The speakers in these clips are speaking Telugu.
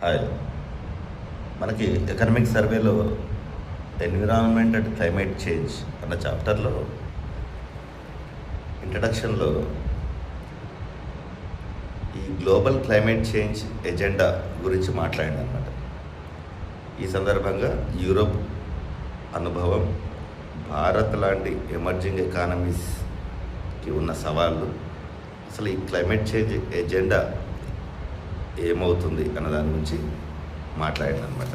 హాయ్. మనకి ఎకనామిక్ సర్వేలో ఎన్విరాన్మెంట్ అండ్ క్లైమేట్ చేంజ్ అన్న చాప్టర్లో ఇంట్రడక్షన్లో ఈ గ్లోబల్ క్లైమేట్ చేంజ్ ఎజెండా గురించి మాట్లాడింది అనమాట. ఈ సందర్భంగా యూరోప్ అనుభవం, భారత్ లాంటి ఎమర్జింగ్ ఎకానమీస్కి ఉన్న సవాళ్ళు, అసలు ఈ క్లైమేట్ చేంజ్ ఎజెండా ఏమవుతుంది అన్న దాని గురించి మాట్లాడాను అనమాట.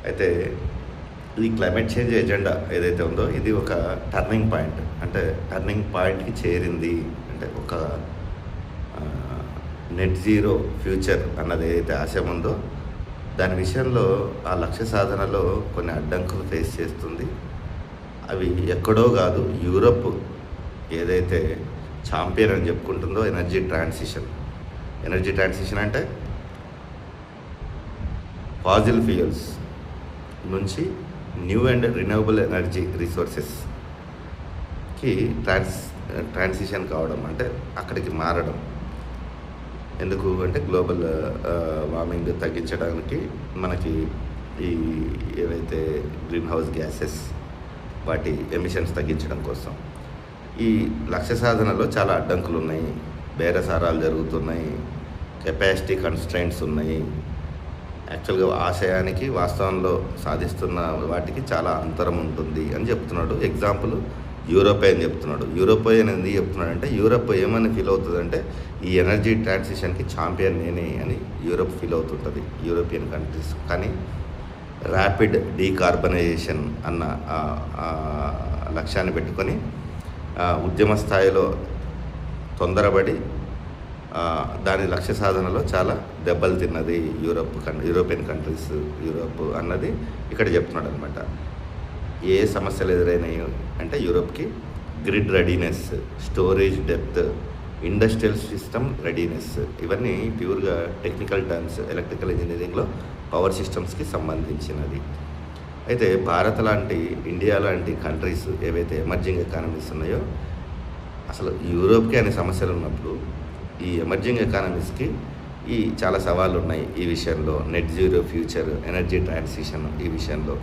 అయితే ఈ క్లైమేట్ చేంజ్ ఎజెండా ఏదైతే ఉందో ఇది ఒక టర్నింగ్ పాయింట్, అంటే టర్నింగ్ పాయింట్కి చేరింది. అంటే ఒక నెట్ జీరో ఫ్యూచర్ అన్నది ఏదైతే ఆశయం ఉందో దాని విషయంలో ఆ లక్ష్య సాధనలో కొన్ని అడ్డంకులు ఫేస్ చేస్తుంది. అవి ఎక్కడో కాదు, యూరప్ ఏదైతే ఛాంపియన్ అని చెప్పుకుంటుందో ఎనర్జీ ట్రాన్సిషన్ అంటే ఫాజిల్ ఫ్యూయల్స్ నుంచి న్యూ అండ్ రిన్యూవబుల్ ఎనర్జీ రిసోర్సెస్కి ట్రాన్సిషన్ కావడం, అంటే అక్కడికి మారడం. ఎందుకు అంటే గ్లోబల్ వార్మింగ్ తగ్గించడానికి మనకి ఈ ఏవైతే గ్రీన్ హౌస్ గ్యాసెస్ వాటి ఎమిషన్స్ తగ్గించడం కోసం ఈ లక్ష్య సాధనలో చాలా అడ్డంకులు ఉన్నాయి. బేరసారాలు జరుగుతున్నాయి, కెపాసిటీ కన్స్ట్రైంట్స్ ఉన్నాయి. యాక్చువల్గా ఆశయానికి వాస్తవంలో సాధిస్తున్న వాటికి చాలా అంతరం ఉంటుంది అని చెప్తున్నాడు. ఎగ్జాంపుల్ యూరోపియన్ చెప్తున్నాడు. యూరోపియన్ ఎందుకు చెప్తున్నాడు అంటే యూరోప్ ఏమని ఫీల్ అవుతుందంటే ఈ ఎనర్జీ ట్రాన్సిషన్కి ఛాంపియన్ నేనే అని యూరోప్ ఫీల్ అవుతుంటుంది, యూరోపియన్ కంట్రీస్. కానీ ర్యాపిడ్ డీకార్బనైజేషన్ అన్న లక్ష్యాన్ని పెట్టుకొని ఉద్యమ స్థాయిలో తొందరపడి దాని లక్ష్య సాధనలో చాలా దెబ్బలు తిన్నది యూరోపియన్ కంట్రీస్, యూరోప్ అన్నది ఇక్కడ చెప్తున్నాడు అనమాట. ఏ సమస్యలు ఎదురైనాయి అంటే యూరోప్కి grid readiness, storage depth, industrial system readiness, ఇవన్నీ ప్యూర్గా టెక్నికల్ టర్మ్స్, ఎలక్ట్రికల్ ఇంజనీరింగ్లో పవర్ సిస్టమ్స్కి సంబంధించినది. అయితే భారత్ లాంటి, ఇండియా లాంటి కంట్రీస్ ఏవైతే ఎమర్జింగ్ ఎకానమీస్ ఉన్నాయో, అసలు యూరోప్కి అనే సమస్యలు ఉన్నప్పుడు ఈ ఎమర్జింగ్ ఎకానమీస్కి ఈ చాలా సవాళ్ళు ఉన్నాయి. ఈ విషయంలో net zero future, energy transition, ఈ విషయంలో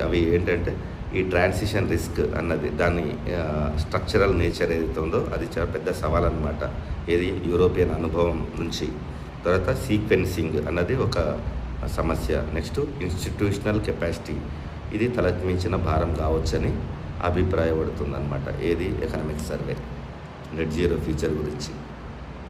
అవి ఏంటంటే ఈ ట్రాన్సిషన్ రిస్క్ అన్నది, దాని స్ట్రక్చరల్ నేచర్ ఏదైతే ఉందో అది చాలా పెద్ద సవాల్ అన్నమాట. ఏది యూరోపియన్ అనుభవం నుంచి. తర్వాత సీక్వెన్సింగ్ అన్నది ఒక సమస్య. నెక్స్ట్ ఇన్స్టిట్యూషనల్ కెపాసిటీ, ఇది తలెత్తించిన భారం కావచ్చని అభిప్రాయపడుతుందన్నమాట. ఏది economic survey net zero future గురించి.